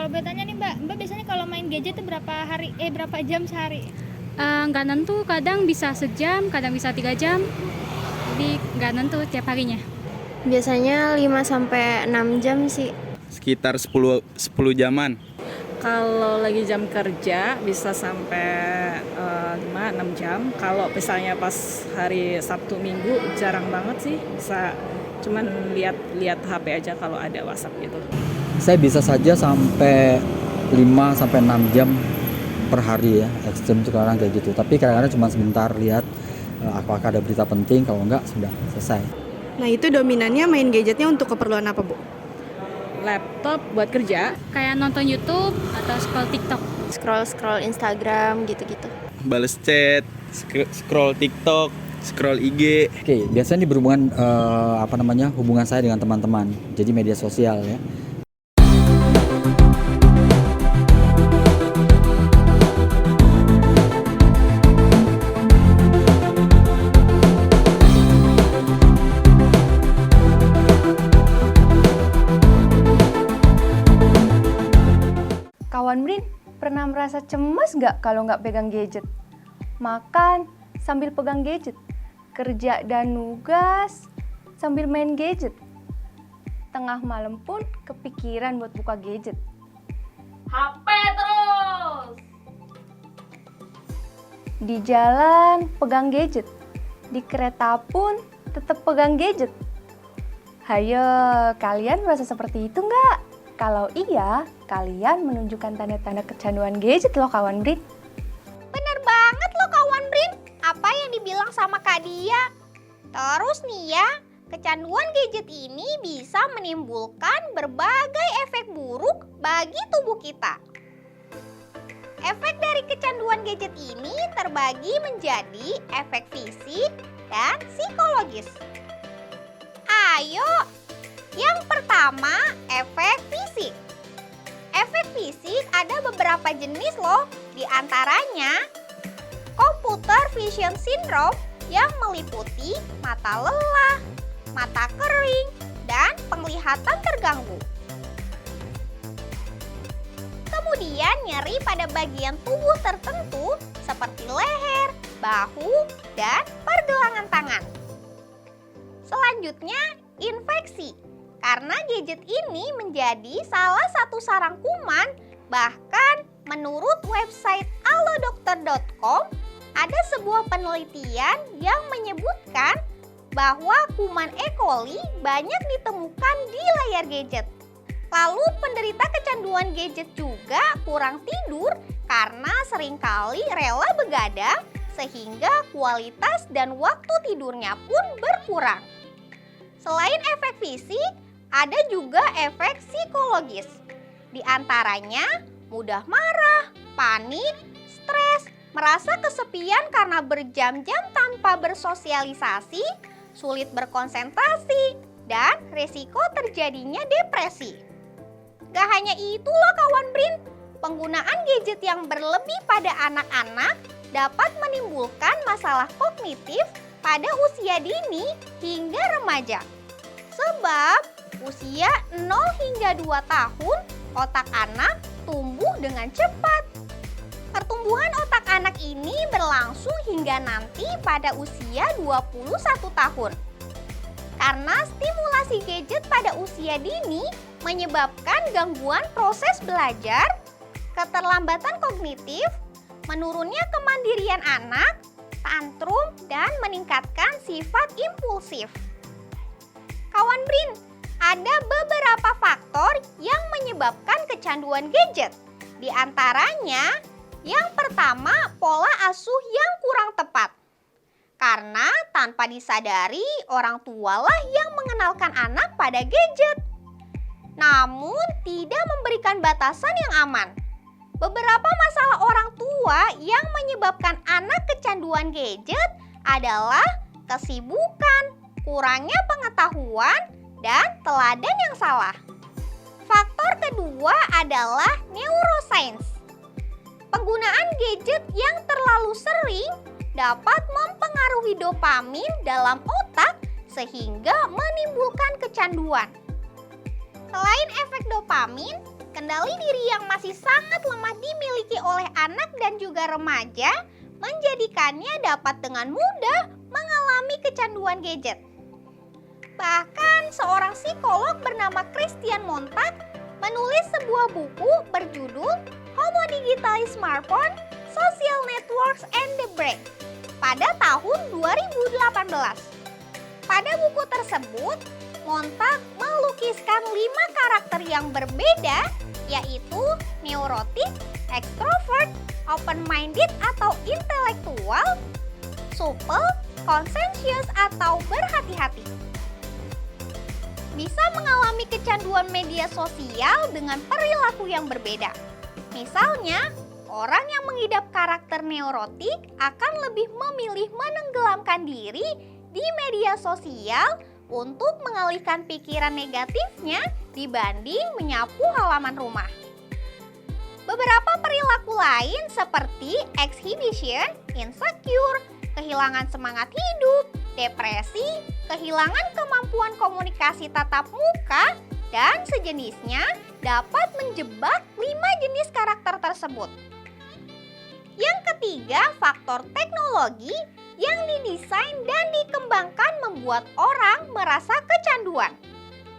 Kalau boleh tanya nih Mbak biasanya kalau main gadget tuh berapa jam sehari? Nggak nentu, kadang bisa sejam, kadang bisa 3 jam. Jadi nggak nentu tiap harinya. Biasanya 5 sampai 6 jam sih. Sekitar 10 jaman. Kalau lagi jam kerja bisa sampai 5-6 jam. Kalau misalnya pas hari Sabtu Minggu jarang banget sih, bisa cuman lihat HP aja kalau ada WhatsApp gitu. Saya bisa saja sampai 5 sampai 6 jam per hari ya, ekstrem sekarang kayak gitu. Tapi kadang-kadang cuma sebentar lihat apakah ada berita penting, kalau enggak sudah selesai. Nah itu dominannya main gadgetnya untuk keperluan apa, Bu? Laptop buat kerja. Kayak nonton YouTube atau scroll TikTok. Scroll Instagram gitu-gitu. Bales chat, scroll TikTok, scroll IG. Oke, biasanya ini berhubungan hubungan saya dengan teman-teman. Jadi media sosial ya. Kawan Brin, pernah merasa cemas nggak kalau nggak pegang gadget? Makan sambil pegang gadget, kerja dan nugas sambil main gadget. Tengah malam pun kepikiran buat buka gadget. HP terus. Di jalan pegang gadget, di kereta pun tetap pegang gadget. Hayo, kalian merasa seperti itu nggak? Kalau iya, kalian menunjukkan tanda-tanda kecanduan gadget loh kawan Brin. Bener banget loh kawan Brin, apa yang dibilang sama Kak Dia. Terus nih ya, kecanduan gadget ini bisa menimbulkan berbagai efek buruk bagi tubuh kita. Efek dari kecanduan gadget ini terbagi menjadi efek fisik dan psikologis. Ayo, yang pertama, efek fisik. Efek fisik ada beberapa jenis loh, di antaranya computer vision syndrome yang meliputi mata lelah, mata kering, dan penglihatan terganggu. Kemudian nyeri pada bagian tubuh tertentu seperti leher, bahu, dan pergelangan tangan. Selanjutnya, infeksi. Karena gadget ini menjadi salah satu sarang kuman, bahkan menurut website alodokter.com ada sebuah penelitian yang menyebutkan bahwa kuman E. coli banyak ditemukan di layar gadget. Lalu penderita kecanduan gadget juga kurang tidur karena seringkali rela begadang sehingga kualitas dan waktu tidurnya pun berkurang. Selain efek fisik, ada juga efek psikologis. Di antaranya mudah marah, panik, stres, merasa kesepian karena berjam-jam tanpa bersosialisasi, sulit berkonsentrasi, dan resiko terjadinya depresi. Gak hanya itu loh kawan Brin, penggunaan gadget yang berlebih pada anak-anak dapat menimbulkan masalah kognitif pada usia dini hingga remaja. Sebab usia 0 hingga 2 tahun, otak anak tumbuh dengan cepat. Pertumbuhan otak anak ini berlangsung hingga nanti pada usia 21 tahun. Karena stimulasi gadget pada usia dini menyebabkan gangguan proses belajar, keterlambatan kognitif, menurunnya kemandirian anak, tantrum, dan meningkatkan sifat impulsif. Kawan Brin, ada beberapa faktor yang menyebabkan kecanduan gadget. Di antaranya, yang pertama, pola asuh yang kurang tepat. Karena tanpa disadari, orang tualah yang mengenalkan anak pada gadget. Namun, tidak memberikan batasan yang aman. Beberapa masalah orang tua yang menyebabkan anak kecanduan gadget adalah kesibukan, kurangnya pengetahuan, dan teladan yang salah. Faktor kedua adalah neuroscience. Penggunaan gadget yang terlalu sering dapat mempengaruhi dopamin dalam otak sehingga menimbulkan kecanduan. Selain efek dopamin, Kendali diri yang masih sangat lemah dimiliki oleh anak dan juga remaja menjadikannya dapat dengan mudah mengalami kecanduan gadget. Bahkan seorang psikolog bernama Christian Montag menulis sebuah buku berjudul Homo Digitally Smartphone, Social Networks and the Brain pada tahun 2018. Pada buku tersebut, Montag melukiskan 5 karakter yang berbeda, yaitu neurotik, ekstrovert, open-minded atau intelektual, supel, conscientious atau berhati-hati. Bisa mengalami kecanduan media sosial dengan perilaku yang berbeda. Misalnya, orang yang mengidap karakter neurotik akan lebih memilih menenggelamkan diri di media sosial untuk mengalihkan pikiran negatifnya dibanding menyapu halaman rumah. Beberapa perilaku lain seperti exhibition, insecure, kehilangan semangat hidup, depresi, kehilangan kemampuan komunikasi tatap muka, dan sejenisnya dapat menjebak 5 jenis karakter tersebut. Yang ketiga, faktor teknologi yang didesain dan dikembangkan membuat orang merasa kecanduan.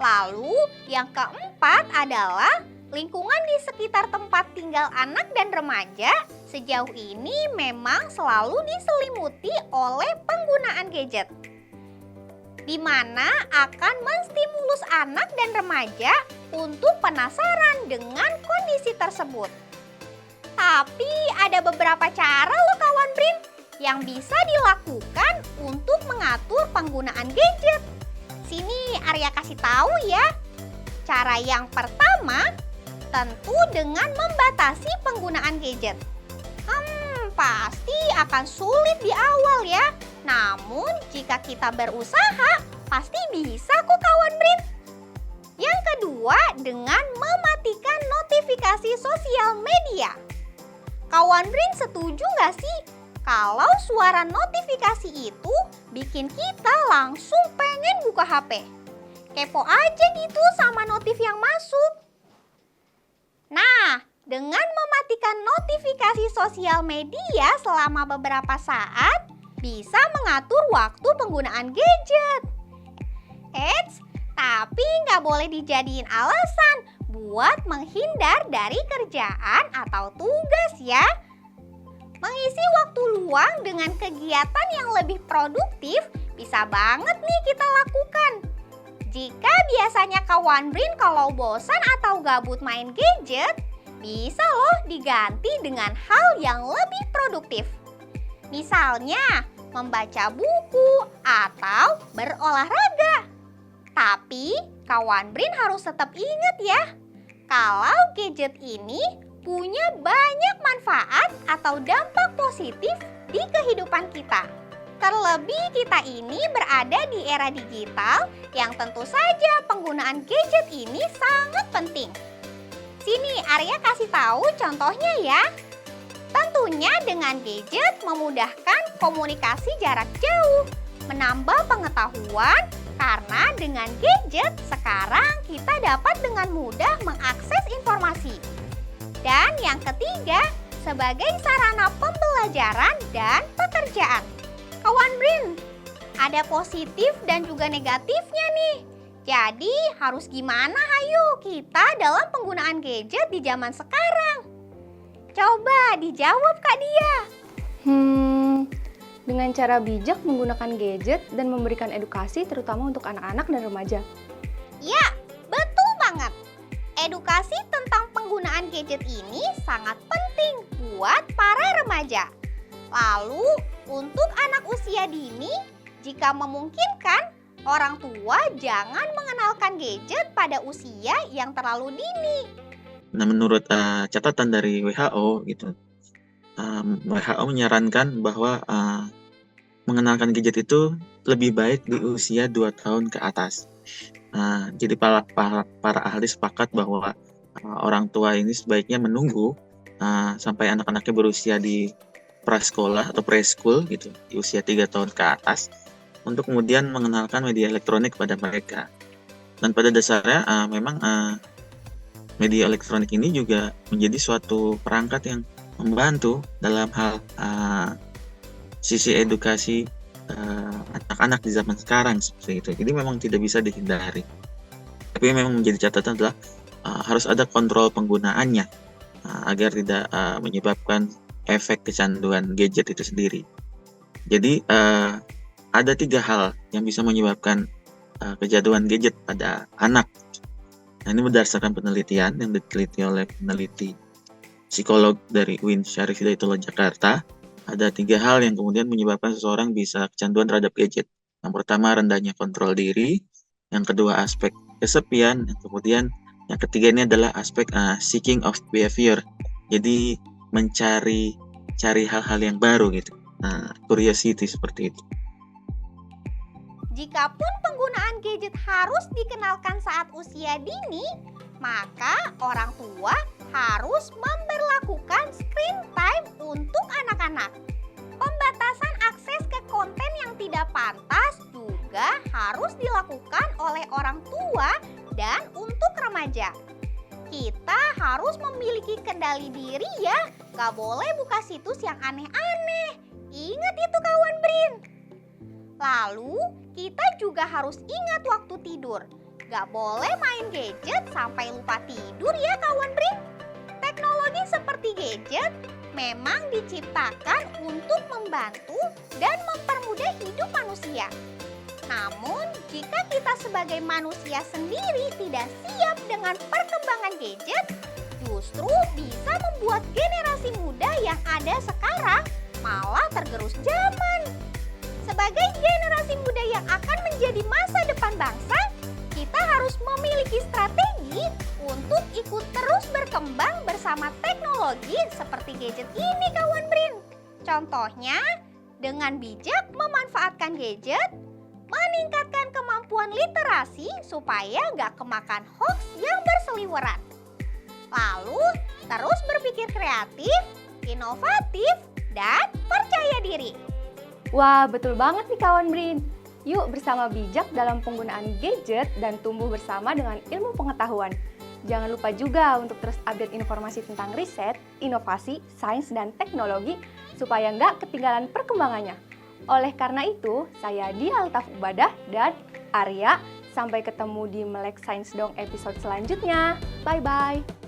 Lalu, yang keempat adalah lingkungan di sekitar tempat tinggal anak dan remaja sejauh ini memang selalu diselimuti oleh penggunaan gadget, di mana akan menstimulus anak dan remaja untuk penasaran dengan kondisi tersebut. Tapi ada beberapa cara loh kawan Brin yang bisa dilakukan untuk mengatur penggunaan gadget. Sini Arya kasih tahu ya. Cara yang pertama, tentu dengan membatasi penggunaan gadget. Pasti akan sulit di awal ya. Namun jika kita berusaha, pasti bisa kok kawan Brin. Yang kedua, dengan mematikan notifikasi sosial media. Kawan Brin setuju nggak sih? Kalau suara notifikasi itu bikin kita langsung pengen buka HP. Kepo aja gitu sama notif yang masuk. Nah, dengan mematikan notifikasi sosial media selama beberapa saat, bisa mengatur waktu penggunaan gadget. Eits, tapi nggak boleh dijadiin alasan buat menghindar dari kerjaan atau tugas ya. Mengisi waktu luang dengan kegiatan yang lebih produktif bisa banget nih kita lakukan. Jika biasanya kawan Brin kalau bosan atau gabut main gadget, bisa loh diganti dengan hal yang lebih produktif. Misalnya, membaca buku atau berolahraga. Tapi, kawan Brin harus tetap ingat ya, kalau gadget ini punya banyak manfaat atau dampak positif di kehidupan kita. Terlebih kita ini berada di era digital yang tentu saja penggunaan gadget ini sangat penting. Sini Arya kasih tahu contohnya ya. Tentunya dengan gadget memudahkan komunikasi jarak jauh, menambah pengetahuan, karena dengan gadget sekarang kita dapat dengan mudah mengakses informasi. Dan yang ketiga, sebagai sarana pembelajaran dan pekerjaan. Kawan Brin, ada positif dan juga negatifnya nih. Jadi harus gimana hayo kita dalam penggunaan gadget di zaman sekarang? Coba dijawab Kak Dia. Dengan cara bijak menggunakan gadget dan memberikan edukasi terutama untuk anak-anak dan remaja. Ya, betul banget. Edukasi tentang penggunaan gadget ini sangat penting buat para remaja. Lalu, untuk anak usia dini, jika memungkinkan, orang tua jangan mengenalkan gadget pada usia yang terlalu dini. Nah, menurut catatan dari WHO gitu, WHO menyarankan bahwa mengenalkan gadget itu lebih baik di usia 2 tahun ke atas. Jadi para ahli sepakat bahwa orang tua ini sebaiknya menunggu sampai anak-anaknya berusia di prasekolah atau preschool gitu, di usia 3 tahun ke atas, untuk kemudian mengenalkan media elektronik kepada mereka. Dan pada dasarnya memang media elektronik ini juga menjadi suatu perangkat yang membantu dalam hal sisi edukasi anak-anak di zaman sekarang seperti itu. Jadi memang tidak bisa dihindari. Tapi memang menjadi catatan adalah harus ada kontrol penggunaannya agar tidak menyebabkan efek kecanduan gadget itu sendiri. Jadi ada 3 hal yang bisa menyebabkan kecanduan gadget pada anak. Nah, ini berdasarkan penelitian yang diteliti oleh peneliti psikolog dari UIN Syarif Hidayatullah Jakarta. Ada 3 hal yang kemudian menyebabkan seseorang bisa kecanduan terhadap gadget. Yang pertama, rendahnya kontrol diri. Yang kedua, aspek kesepian. Yang kemudian yang ketiga ini adalah aspek seeking of behavior. Jadi mencari hal-hal yang baru gitu. Curiosity seperti itu. Jikapun penggunaan gadget harus dikenalkan saat usia dini, maka orang tua harus memberlakukan screen time untuk anak-anak. Pembatasan akses ke konten yang tidak pantas juga harus dilakukan oleh orang tua dan untuk remaja. Kita harus memiliki kendali diri ya, gak boleh buka situs yang aneh-aneh. Ingat itu kawan Brin. Lalu, kita juga harus ingat waktu tidur. Gak boleh main gadget sampai lupa tidur ya kawan Brin. Teknologi seperti gadget memang diciptakan untuk membantu dan mempermudah hidup manusia. Namun, jika kita sebagai manusia sendiri tidak siap dengan perkembangan gadget, justru bisa membuat generasi muda yang ada sekarang malah tergerus zaman. Sebagai generasi muda yang akan menjadi masa depan bangsa, kita harus memiliki strategi untuk ikut terus berkembang bersama teknologi seperti gadget ini kawan Brin. Contohnya, dengan bijak memanfaatkan gadget, meningkatkan kemampuan literasi supaya nggak kemakan hoax yang berseliweran. Lalu, terus berpikir kreatif, inovatif, dan percaya diri. Wah, betul banget nih kawan Brin. Yuk bersama bijak dalam penggunaan gadget dan tumbuh bersama dengan ilmu pengetahuan. Jangan lupa juga untuk terus update informasi tentang riset, inovasi, sains, dan teknologi supaya nggak ketinggalan perkembangannya. Oleh karena itu, saya Dia Altaf Ubadah dan Arya. Sampai ketemu di Melek Sains Dong episode selanjutnya. Bye-bye.